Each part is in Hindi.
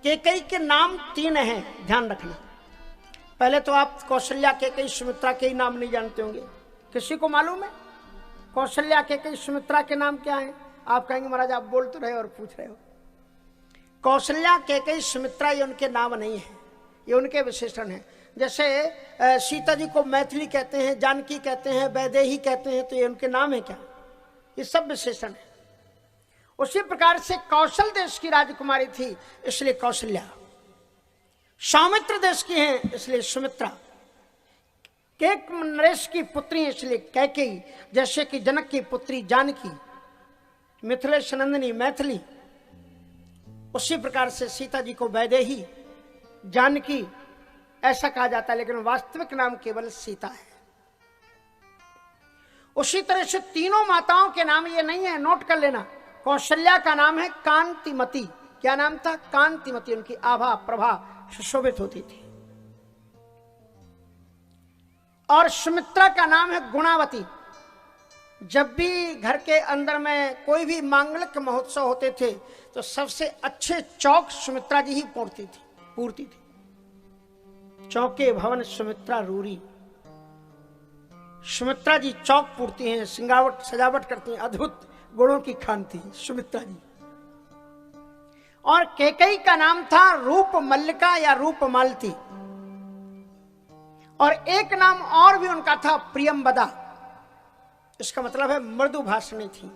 केकई के नाम 3 हैं, ध्यान रखना। पहले तो आप कौशल्या केकई सुमित्रा के ही नाम नहीं जानते होंगे। किसी को मालूम है कौशल्या केकई सुमित्रा के नाम क्या है? आप कहेंगे महाराज आप बोल तो रहे और पूछ रहे हो। कौशल्या केकई सुमित्रा ये उनके नाम नहीं है, ये उनके विशेषण हैं। जैसे सीता जी को मैथिली कहते हैं, जानकी कहते हैं, वैदेही कहते हैं, तो ये उनके नाम है क्या? ये सब विशेषण है। उसी प्रकार से कौशल देश की राजकुमारी थी इसलिए कौशल्या, सौमित्र देश की हैं इसलिए सुमित्रा, केक नरेश की पुत्री इसलिए कैकेयी, जैसे कि जनक की पुत्री जानकी, मिथिलेश नंदिनी मैथिली। उसी प्रकार से सीता जी को वैदेही, जानकी ऐसा कहा जाता है, लेकिन वास्तविक नाम केवल सीता है। उसी तरह से तीनों माताओं के नाम ये नहीं है, नोट कर लेना। कौशल्या का नाम है कांतिमती। क्या नाम था? कांतिमती। उनकी आभा प्रभा सुशोभित होती थी। और सुमित्रा का नाम है गुणावती। जब भी घर के अंदर में कोई भी मांगलिक महोत्सव होते थे तो सबसे अच्छे चौक सुमित्रा जी ही पूर्ति थी। चौके भवन सुमित्रा रूरी। सुमित्रा जी चौक पूर्ति हैं, सिंगावट सजावट करती हैं, अद्भुत गुणों की खान थी सुमित्रा जी। और केकई का नाम था रूप मल्लिका या रूप मालती। और एक नाम और भी उनका था प्रियंवदा। इसका मतलब है मृदु भाषणी थी।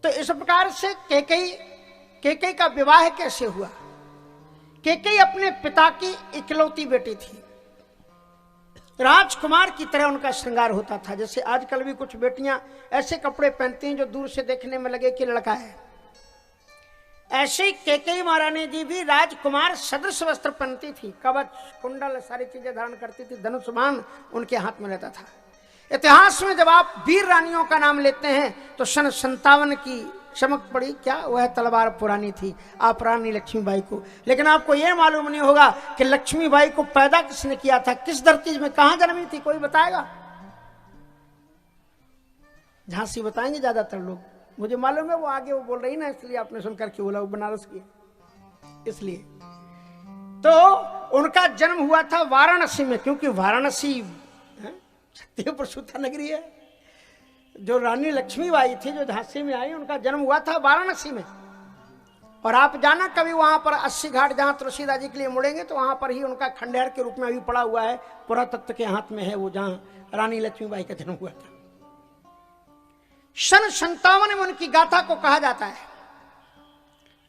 तो इस प्रकार से केकई का विवाह कैसे हुआ? केकई अपने पिता की इकलौती बेटी थी। राजकुमार की तरह उनका श्रृंगार होता था। जैसे आजकल भी कुछ बेटियां ऐसे कपड़े पहनती हैं जो दूर से देखने में लगे कि लड़का है, ऐसे ही केकई महारानी जी भी राजकुमार सदृश वस्त्र पहनती थी। कवच कुंडल सारी चीजें धारण करती थी, धनुष बाण उनके हाथ में रहता था। इतिहास में जब आप वीर रानियों का नाम लेते हैं तो सन 57 की चमक पड़ी, क्या वह तलवार पुरानी थी, आप रानी लक्ष्मीबाई को। लेकिन आपको यह मालूम नहीं होगा कि लक्ष्मीबाई को पैदा किसने किया था, किस धरती में कहां जन्मी थी, कोई बताएगा? झांसी बताएंगे ज्यादातर लोग, मुझे मालूम है। वो आगे वो बोल रही ना, इसलिए आपने सुनकर क्यों बोला, वो बनारस की इसलिए। तो उनका जन्म हुआ था वाराणसी में, क्योंकि वाराणसी सत्य प्रसूता नगरी है। जो रानी लक्ष्मीबाई थी जो झांसी में आई, उनका जन्म हुआ था वाराणसी में। और आप जाना कभी वहां पर 80 घाट जहां तुलसीदास जी के लिए मुड़ेंगे तो वहां पर ही उनका खंडहर के रूप में अभी पड़ा हुआ है, पुरातत्व के हाथ में है, वो जहां रानी लक्ष्मीबाई का जन्म हुआ था। सन 57 में उनकी गाथा को कहा जाता है।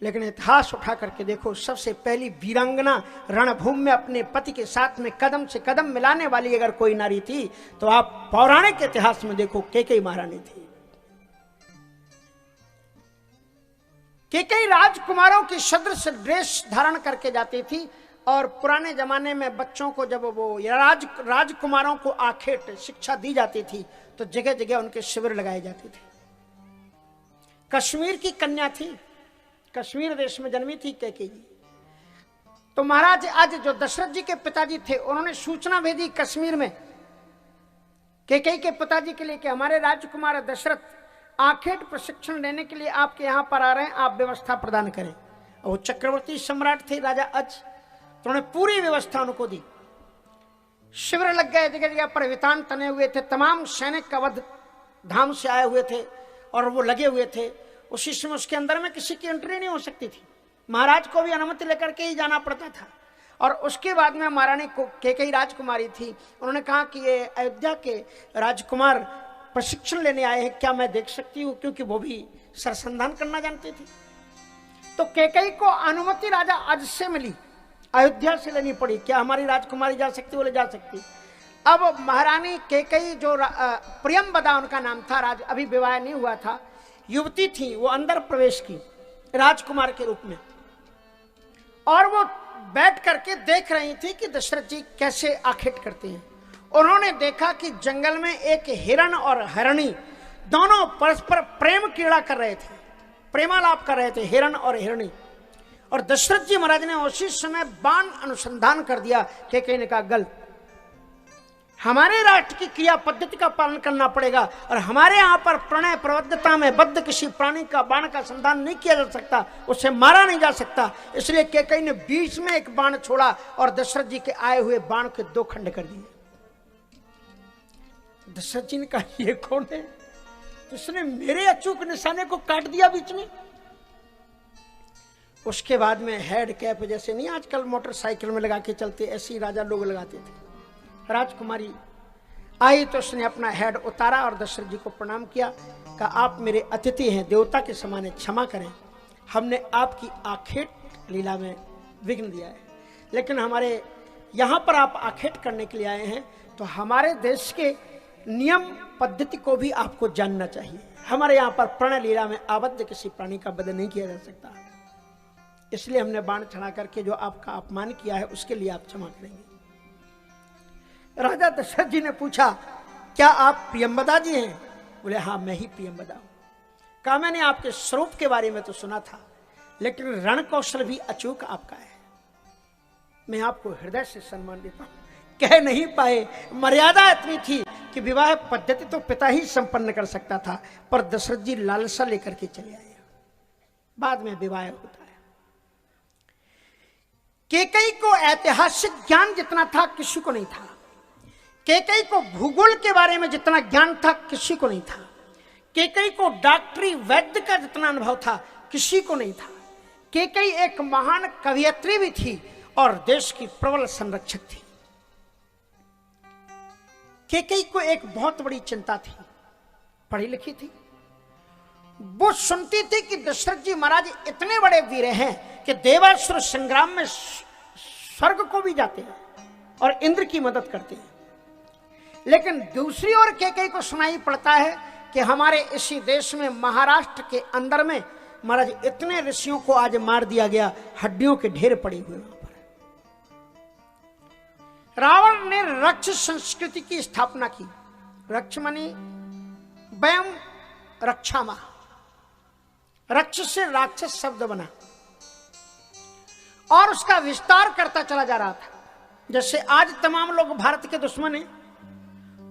लेकिन इतिहास उठा करके देखो, सबसे पहली वीरांगना रणभूमि में अपने पति के साथ में कदम से कदम मिलाने वाली अगर कोई नारी थी तो आप पौराणिक इतिहास में देखो, केकई महारानी थी। केकई राजकुमारों की सदृश ड्रेस धारण करके जाती थी। और पुराने जमाने में बच्चों को जब वो राजकुमारों को आखेट शिक्षा दी जाती थी तो जगह जगह उनके शिविर लगाए जाते थे। कश्मीर की कन्या थी, कश्मीर देश में जन्मी थी केकई जी। तो महाराज आज जो दशरथ जी के पिताजी थे, उन्होंने सूचना भेजी कश्मीर में केकई के पिताजी के लिए कि हमारे राजकुमार दशरथ आखेट प्रशिक्षण लेने के लिए आपके यहां पर आ रहे हैं, आप व्यवस्था प्रदान करें। और वो चक्रवर्ती सम्राट थे राजा अज, तो उन्होंने पूरी व्यवस्था उनको दी। शिविर लग गए, जगह जगह पर वितान तने हुए थे, तमाम सैनिक अवध धाम से आए हुए थे और वो लगे हुए थे। उसी समय उसके अंदर में किसी की एंट्री नहीं हो सकती थी, महाराज को भी अनुमति लेकर के ही जाना पड़ता था। और उसके बाद में महारानी को केकई राजकुमारी थी, उन्होंने कहा कि ये अयोध्या के राजकुमार प्रशिक्षण लेने आए हैं, क्या मैं देख सकती हूँ? क्योंकि वो भी सरसंधान करना जानती थी। तो केकई को अनुमति राजा अज से मिली, अयोध्या से लेनी पड़ी। क्या हमारी राजकुमारी जा सकती? बोले जा सकती। अब महारानी केकई जो प्रियंवदा उनका नाम था, अभी विवाह नहीं हुआ था, युवती थी, वो अंदर प्रवेश की राजकुमार के रूप में। और वो बैठ करके देख रही थी कि दशरथ जी कैसे आखेट करते हैं। उन्होंने देखा कि जंगल में एक हिरण और हरणी दोनों परस्पर प्रेम क्रीड़ा कर रहे थे, प्रेमालाप कर रहे थे, हिरण और हिरणी। और दशरथ जी महाराज ने उसी समय बाण अनुसंधान कर दिया। केकई ने कहा गलत, हमारे राष्ट्र की क्रिया पद्धति का पालन करना पड़ेगा और हमारे यहाँ पर प्रणय प्रबद्धता में बद्ध किसी प्राणी का बाण का संधान नहीं किया जा सकता, उसे मारा नहीं जा सकता। इसलिए कैकेयी ने बीच में एक बाण छोड़ा और दशरथ जी के आए हुए बाण के 2 खंड कर दिए। दशरथ जी ने कहा ये कौन है, उसने मेरे अचूक निशाने को काट दिया बीच में। उसके बाद में हेड कैप जैसे नहीं आजकल मोटरसाइकिल में लगा के चलते, ऐसे ही राजा लोग लगाते थे। राजकुमारी आई तो उसने अपना हेड उतारा और दशरथ जी को प्रणाम किया, कहा आप मेरे अतिथि हैं, देवता के समान क्षमा करें, हमने आपकी आखेट लीला में विघ्न दिया है, लेकिन हमारे यहाँ पर आप आखेट करने के लिए आए हैं तो हमारे देश के नियम पद्धति को भी आपको जानना चाहिए। हमारे यहाँ पर प्रण लीला में आबद्ध किसी प्राणी का वध नहीं किया जा सकता, इसलिए हमने बाण चढ़ा करके जो आपका अपमान किया है उसके लिए आप क्षमा करेंगे। राजा दशरथ जी ने पूछा क्या आप प्रियंवदा जी हैं? बोले हाँ मैं ही प्रियंवदा हूं। कहा मैंने आपके स्वरूप के बारे में तो सुना था, लेकिन रण कौशल भी अचूक आपका है, मैं आपको हृदय से सम्मान देता हूं। कह नहीं पाए, मर्यादा इतनी थी कि विवाह पद्धति तो पिता ही संपन्न कर सकता था, पर दशरथ जी लालसा लेकर के चले आए। बाद में विवाह होता है। कैकेयी को ऐतिहासिक ज्ञान जितना था किसी को नहीं था, कैकेयी को भूगोल के बारे में जितना ज्ञान था किसी को नहीं था, कैकेयी को डॉक्टरी वैद्य का जितना अनुभव था किसी को नहीं था। कैकेयी एक महान कवयित्री भी थी और देश की प्रबल संरक्षक थी। कैकेयी को एक बहुत बड़ी चिंता थी, पढ़ी लिखी थी, वो सुनती थी कि दशरथ जी महाराज इतने बड़े वीर हैं कि देवासुर संग्राम में स्वर्ग को भी जाते हैं और इंद्र की मदद करते हैं। लेकिन दूसरी ओर कैकेयी को सुनाई पड़ता है कि हमारे इसी देश में महाराष्ट्र के अंदर में महाराज इतने ऋषियों को आज मार दिया गया, हड्डियों के ढेर पड़े हुए वहां पर। रावण ने रक्ष संस्कृति की स्थापना की। रक्ष मानी वयम रक्षामा, रक्ष से राक्षस शब्द बना और उसका विस्तार करता चला जा रहा था। जैसे आज तमाम लोग भारत के दुश्मन हैं,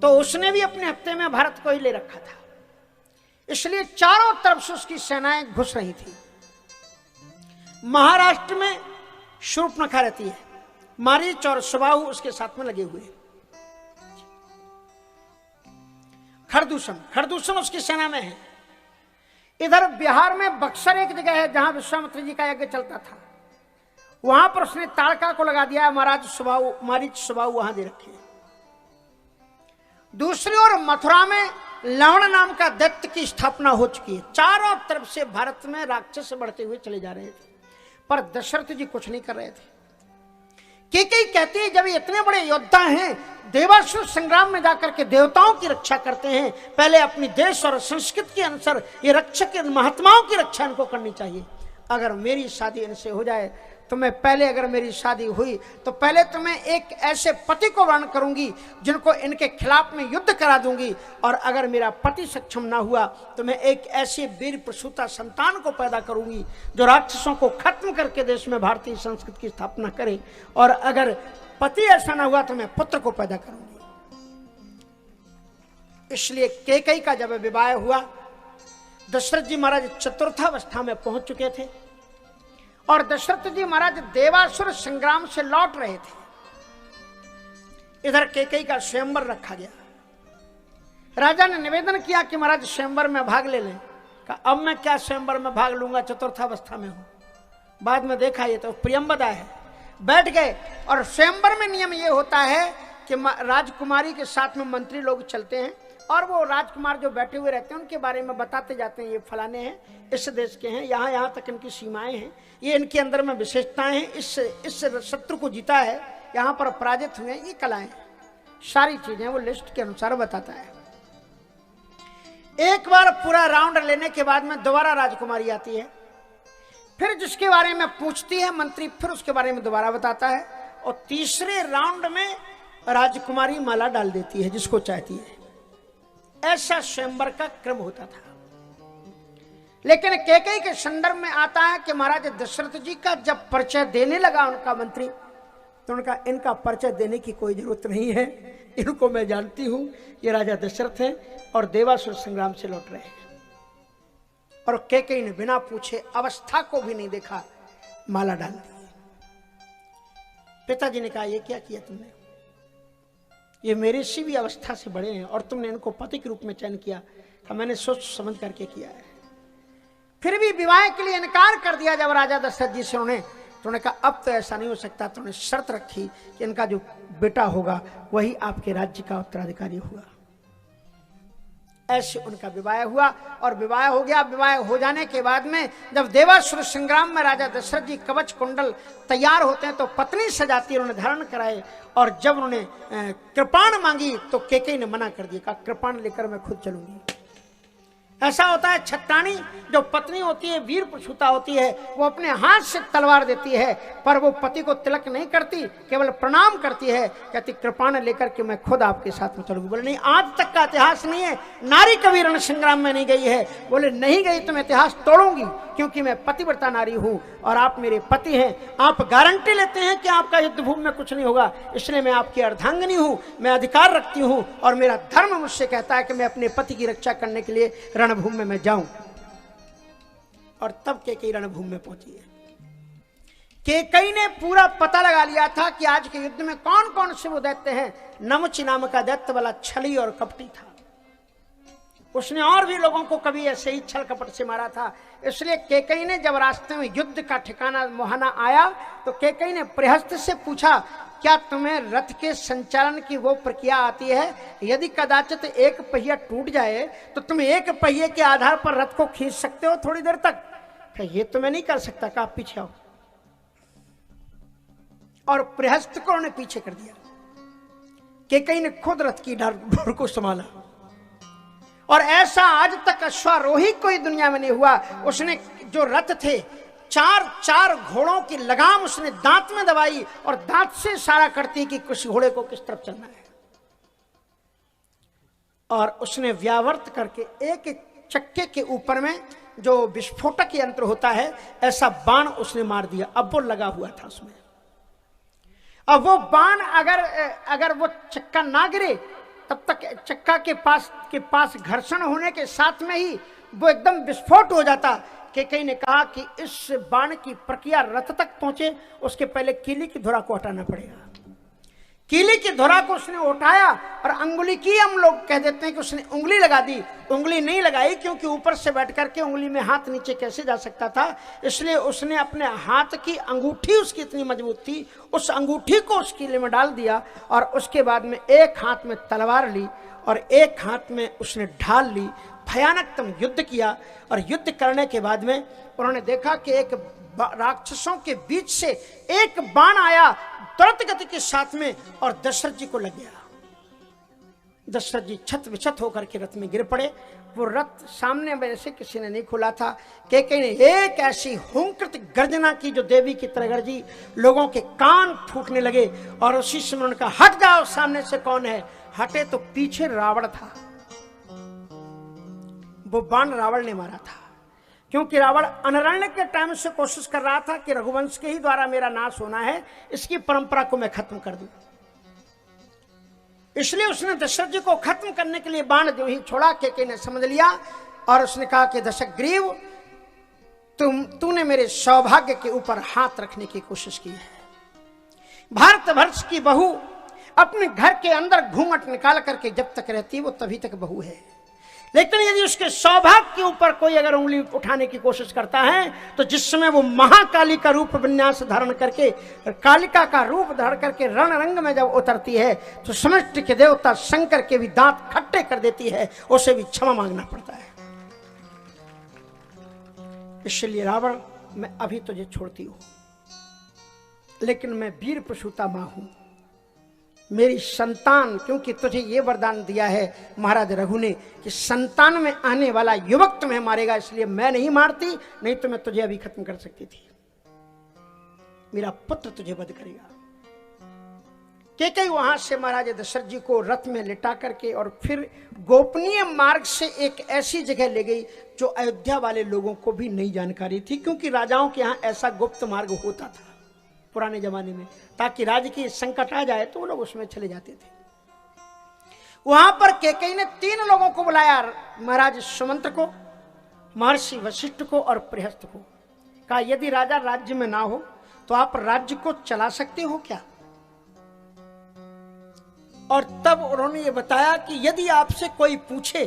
तो उसने भी अपने हफ्ते में भारत को ही ले रखा था, इसलिए चारों तरफ से उसकी सेनाएं घुस रही थी। महाराष्ट्र में शूर्पणखा रहती है, मारीच और सुबाहु उसके साथ में लगे हुए। खरदूषण उसकी सेना में है। इधर बिहार में बक्सर एक जगह है जहां विश्वामित्र जी का यज्ञ चलता था, वहां पर उसने ताड़का को लगा दिया, मारीच सुबाहु वहां दे रखे। दूसरी ओर मथुरा में लवण नाम का दैत्य की स्थापना हो चुकी है। चारों तरफ से भारत में राक्षस बढ़ते हुए चले जा रहे थे, पर दशरथ जी कुछ नहीं कर रहे थे। कैकेयी कहती है जब ये इतने बड़े योद्धा हैं, देवासुर संग्राम में जाकर के देवताओं की रक्षा करते हैं, पहले अपनी देश और संस्कृति के अनुसार ये रक्षक महात्माओं की रक्षा इनको करनी चाहिए। अगर मेरी शादी इनसे हो जाए तो मैं पहले, अगर मेरी शादी हुई तो पहले तो मैं एक ऐसे पति को वर्ण करूंगी जिनको इनके खिलाफ में युद्ध करा दूंगी, और अगर मेरा पति सक्षम ना हुआ तो मैं एक ऐसे वीर प्रसूता संतान को पैदा करूंगी जो राक्षसों को खत्म करके देश में भारतीय संस्कृति की स्थापना करे, और अगर पति ऐसा ना हुआ तो मैं पुत्र को पैदा करूंगी। इसलिए कैकेयी का जब विवाह हुआ, दशरथ जी महाराज चतुर्थावस्था में पहुंच चुके थे और दशरथ जी महाराज देवासुर संग्राम से लौट रहे थे। इधर कैकेयी का स्वयंवर रखा गया। राजा ने निवेदन किया कि महाराज स्वयंवर में भाग ले लें। कहा अब मैं क्या स्वयंवर में भाग लूंगा, चतुर्थावस्था में हूं। बाद में देखा ये तो प्रियंवदा है। बैठ गए, और स्वयंवर में नियम ये होता है कि राजकुमारी के साथ में मंत्री लोग चलते हैं और वो राजकुमार जो बैठे हुए रहते हैं उनके बारे में बताते जाते हैं, ये फलाने हैं, इस देश के हैं, यहाँ यहाँ तक इनकी सीमाएं हैं, ये इनके अंदर में विशेषताएं हैं, इस शत्रु को जीता है, यहाँ पर पराजित हुए हैं, ये कलाएं, सारी चीजें वो लिस्ट के अनुसार बताता है। एक बार पूरा राउंड लेने के बाद में दोबारा राजकुमारी आती है, फिर जिसके बारे में पूछती है मंत्री, फिर उसके बारे में दोबारा बताता है, और तीसरे राउंड में राजकुमारी माला डाल देती है जिसको चाहती है। ऐसा स्वयंवर का क्रम होता था। लेकिन कैकेयी के संदर्भ में आता है कि महाराज दशरथ जी का जब परिचय देने लगा उनका मंत्री, तो उनका इनका परिचय देने की कोई जरूरत नहीं है, इनको मैं जानती हूं, ये राजा दशरथ हैं और देवासुर संग्राम से लौट रहे हैं। और कैकेयी ने बिना पूछे, अवस्था को भी नहीं देखा, माला डाल दी। पिताजी ने कहा, ये क्या किया तुमने? ये मेरे से भी अवस्था से बड़े हैं और तुमने इनको पति के रूप में चयन किया। कहा, मैंने सोच समझ करके किया है। फिर भी विवाह के लिए इनकार कर दिया जब राजा दशरथ जी से उन्होंने, तो उन्होंने कहा अब तो ऐसा नहीं हो सकता। तो उन्होंने शर्त रखी कि इनका जो बेटा होगा वही आपके राज्य का उत्तराधिकारी होगा। ऐसे उनका विवाह हुआ और विवाह हो गया। विवाह हो जाने के बाद में जब देवासुर संग्राम में राजा दशरथ जी कवच कुंडल तैयार होते हैं तो पत्नी सजाती है, उन्होंने धारण कराए। और जब उन्होंने कृपाण मांगी तो कैकेयी ने मना कर दिया, कहा कृपाण लेकर मैं खुद चलूंगी। ऐसा होता है, छत्राणी जो पत्नी होती है, वीर प्रसूता होती है, वो अपने हाथ से तलवार देती है पर वो पति को तिलक नहीं करती, केवल प्रणाम करती है, कहती कृपाण लेकर के मैं खुद आपके साथ में चलूंगी। बोले नहीं, आज तक का इतिहास नहीं है, नारी कभी रण संग्राम में नहीं गई है। बोले नहीं गई तो मैं इतिहास तोड़ूंगी, क्योंकि मैं पतिव्रता नारी हूं और आप मेरे पति हैं। आप गारंटी लेते हैं कि आपका युद्ध भूमि में कुछ नहीं होगा, इसलिए मैं आपकी अर्धांगिनी हूं, मैं अधिकार रखती हूं और मेरा धर्म मुझसे कहता है कि मैं अपने पति की रक्षा करने के लिए रणभूमि में मैं जाऊं। और तब कैकेयी रणभूमि में पहुंची है। कैकेयी ने पूरा पता लगा लिया था कि आज के युद्ध में कौन कौन से वो दैत्य हैं। नमुची नाम का दैत्य वाला छली और कपटी था, उसने और भी लोगों को कभी ऐसे ही छल कपट से मारा था। इसलिए कैकेयी ने जब रास्ते में युद्ध का ठिकाना मुहाना आया तो कैकेयी ने प्रहस्त से पूछा, क्या तुम्हें रथ के संचालन की वो प्रक्रिया आती है? यदि कदाचित एक पहिया टूट जाए तो तुम एक पहिए के आधार पर रथ को खींच सकते हो थोड़ी देर तक? ये तो मैं नहीं कर सकता, कहा पीछे आओ। और प्रहस्त को उन्होंने पीछे कर दिया। कैकेयी ने खुद रथ की डोर को संभाला और ऐसा आज तक अश्वारोही कोई दुनिया में नहीं हुआ। उसने जो रथ थे, चार घोड़ों की लगाम उसने दांत में दबाई और दांत से इशारा करती कि किस घोड़े को किस तरफ चलना है। और उसने व्यावर्त करके एक एक चक्के के ऊपर में जो विस्फोटक यंत्र होता है ऐसा बाण उसने मार दिया। अब वो लगा हुआ था उसमें। अब वो बाण अगर वो चक्का ना गिरे तब तक चक्का के पास घर्षण होने के साथ में ही वो एकदम विस्फोट हो जाता। कैकेयी ने कहा कि इस बाण की प्रक्रिया रथ तक पहुंचे उसके पहले कीली की धुरा को हटाना पड़ेगा। कीली की धुरा को उसने उठाया और अंगुली की, हम लोग कह देते हैं कि उसने उंगली लगा दी। उंगली नहीं लगाई क्योंकि ऊपर से बैठ करके उंगली में हाथ नीचे कैसे जा सकता था, इसलिए उसने अपने हाथ की अंगूठी, उसकी इतनी मजबूत थी, उस अंगूठी को उस कीले में डाल दिया और उसके बाद में एक हाथ में तलवार ली और एक हाथ में उसने ढाल ली। भयानकतम युद्ध किया और युद्ध करने के बाद में उन्होंने देखा कि एक राक्षसों के बीच से एक बाण आया तुरंत गति के साथ में और दशरथ जी को लग गया। दशरथ जी छत विछत होकर के रथ में गिर पड़े। वो रथ सामने में से किसी ने नहीं खोला था। कैकेयी ने एक ऐसी हुंकृत गर्जना की जो देवी की तरह गर्जी, लोगों के कान फूटने लगे और उसी समय उन्होंने कहा हट जाओ, सामने से कौन है? हटे तो पीछे रावण था। वो बाण रावण ने मारा था क्योंकि रावण अनरण्य के टाइम से कोशिश कर रहा था कि रघुवंश के ही द्वारा मेरा नाश होना है, इसकी परंपरा को मैं खत्म कर दूं। इसलिए उसने दशरथ जी को खत्म करने के लिए बाण जो ही छोड़ा। कैकेयी ने समझ लिया और उसने कहा कि दशग्रीव, तूने मेरे सौभाग्य के ऊपर हाथ रखने की कोशिश की है। भारतवर्ष की बहू अपने घर के अंदर घूंघट निकाल करके जब तक रहती है वो तभी तक बहू है, लेकिन यदि उसके सौभाग्य के ऊपर कोई अगर उंगली उठाने की कोशिश करता है तो जिस समय वो महाकाली का रूप विन्यास धारण करके, कालिका का रूप धारण करके रणरंग में जब उतरती है तो समष्टि के देवता शंकर के भी दांत खट्टे कर देती है, उसे भी क्षमा मांगना पड़ता है। इसलिए रावण, मैं अभी तुझे छोड़ती हूं, लेकिन मैं वीर प्रसूता मां हूं, मेरी संतान, क्योंकि तुझे ये वरदान दिया है महाराज रघु ने कि संतान में आने वाला युवक तुम्हें मारेगा, इसलिए मैं नहीं मारती, नहीं तो मैं तुझे अभी खत्म कर सकती थी। मेरा पुत्र तुझे वध करेगा। कैकेयी वहां से महाराज दशरथ जी को रथ में लिटा करके और फिर गोपनीय मार्ग से एक ऐसी जगह ले गई जो अयोध्या वाले लोगों को भी नई जानकारी थी, क्योंकि राजाओं के यहां ऐसा गुप्त मार्ग होता था। पुराने जमाने में, ताकि राज्य की संकट आ जाए तो वो लोग उसमें चले जाते थे। वहां पर कैकेयी ने 3 लोगों को बुलाया, महाराज सुमंत्र को, महर्षि वशिष्ठ को और बृहस्पति को। कहा यदि राजा राज्य में ना हो तो आप राज्य को चला सकते हो क्या? और तब उन्होंने ये बताया कि यदि आपसे कोई पूछे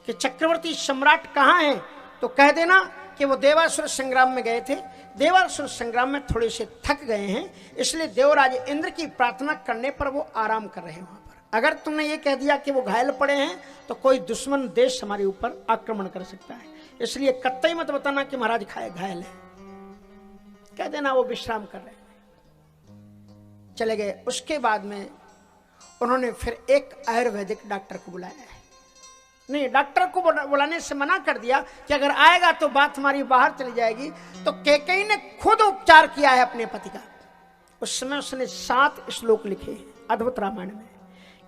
कि चक्रवर्ती सम्राट कहां हैं, तो कह देना कि वो देवासुर संग्राम में गए थे, देवासुर संग्राम में थोड़े से थक गए हैं, इसलिए देवराज इंद्र की प्रार्थना करने पर वो आराम कर रहे हैं वहां पर। अगर तुमने ये कह दिया कि वो घायल पड़े हैं तो कोई दुश्मन देश हमारे ऊपर आक्रमण कर सकता है, इसलिए कतई मत बताना कि महाराज घायल है, कह देना वो विश्राम कर रहे हैं। चले गए। उसके बाद में उन्होंने फिर एक आयुर्वेदिक डॉक्टर को बुलाया है। नहीं, डॉक्टर को बुलाने से मना कर दिया कि अगर आएगा तो बात हमारी बाहर चली जाएगी। तो कैकेयी ने खुद उपचार किया है अपने पति का। उस समय उसने 7 श्लोक लिखे हैं अद्भुत रामायण में।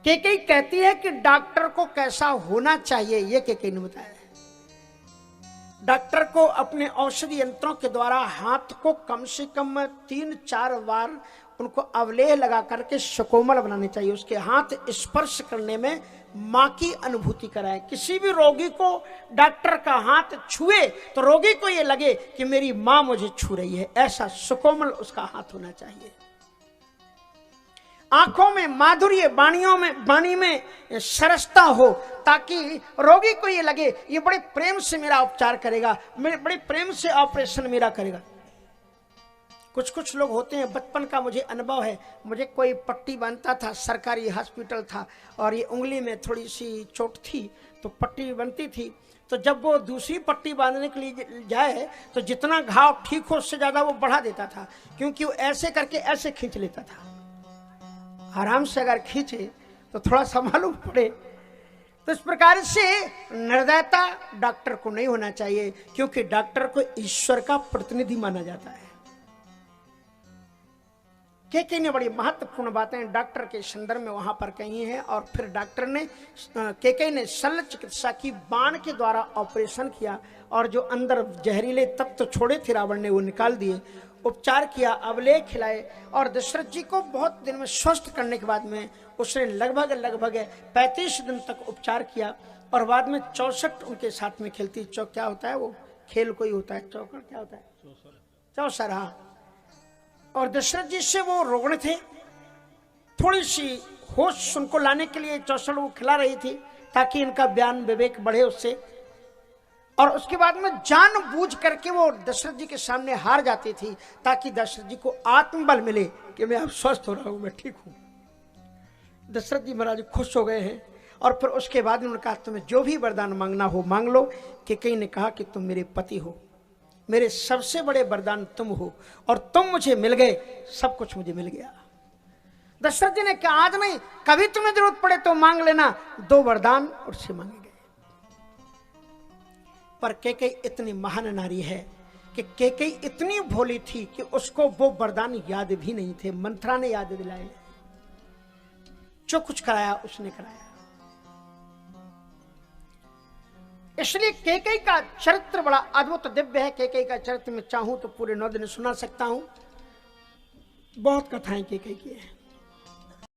कैकेयी कहती है कि डॉक्टर को कैसा होना चाहिए ये कैकेयी ने बताया है। डॉक्टर को अपने औषधि यंत्रों के द्वारा हाथ को कम से कम 3-4 बार उनको अवलेह लगा करके सुकोमल बनाने चाहिए। उसके हाथ स्पर्श करने में मां की अनुभूति कराए। किसी भी रोगी को डॉक्टर का हाथ छुए तो रोगी को ये लगे कि मेरी मां मुझे छू रही है, ऐसा सुकोमल उसका हाथ होना चाहिए। आंखों में माधुर्य, वाणी में सरसता हो, ताकि रोगी को ये लगे ये बड़े प्रेम से मेरा उपचार करेगा, बड़े प्रेम से ऑपरेशन मेरा करेगा। कुछ लोग होते हैं, बचपन का मुझे अनुभव है, मुझे कोई पट्टी बांधता था, सरकारी हॉस्पिटल था और ये उंगली में थोड़ी सी चोट थी तो पट्टी बनती थी, तो जब वो दूसरी पट्टी बांधने के लिए जाए तो जितना घाव ठीक हो उससे ज्यादा वो बढ़ा देता था, क्योंकि वो ऐसे करके ऐसे खींच लेता था। आराम से अगर खींचे तो थोड़ा सा मालूम पड़े। तो इस प्रकार से निर्दयता डॉक्टर को नहीं होना चाहिए, क्योंकि डॉक्टर को ईश्वर का प्रतिनिधि माना जाता है। कैकेयी ने बड़ी महत्वपूर्ण बातें डॉक्टर के संदर्भ में वहां पर कही हैं। और फिर डॉक्टर ने, कैकेयी ने शल्य चिकित्सा की, बाण के द्वारा ऑपरेशन किया और जो अंदर जहरीले तत्व छोड़े थे रावण ने वो निकाल दिए, उपचार किया, अवलेह खिलाए और दशरथ जी को बहुत दिन में स्वस्थ करने के बाद में उसने लगभग 35 दिन तक उपचार किया। और बाद में 64 उनके साथ में खेलती, क्या होता है वो खेल कोई होता है, चौकर क्या होता है, चौसर। हाँ, और दशरथ जी से वो रुग्ण थे, थोड़ी सी होश उनको लाने के लिए चौसर वो खिला रही थी ताकि इनका ज्ञान विवेक बढ़े उससे। और उसके बाद में जानबूझ करके वो दशरथ जी के सामने हार जाती थी ताकि दशरथ जी को आत्मबल मिले कि मैं अब स्वस्थ हो रहा हूं, मैं ठीक हूं। दशरथ जी महाराज खुश हो गए हैं। और फिर उसके बाद उन्होंने कहा तुम्हें जो भी वरदान मांगना हो मांग लो। कैकेयी ने कहा कि तुम मेरे पति हो, मेरे सबसे बड़े वरदान तुम हो, और तुम मुझे मिल गए, सब कुछ मुझे मिल गया। दशरथ जी ने कहा आज नहीं, कभी तुम्हें जरूरत पड़े तो मांग लेना। 2 वरदान उससे मांगे गए। पर कैकेयी इतनी महान नारी है कि कैकेयी इतनी भोली थी कि उसको वो वरदान याद भी नहीं थे, मंथरा ने याद दिलाए। जो कुछ कराया उसने कराया। इसलिए कैकेयी का चरित्र बड़ा अद्भुत दिव्य है। कैकेयी का चरित्र में चाहूं तो पूरे 9 दिन सुना सकता हूं। बहुत कथाएं कैकेयी की है।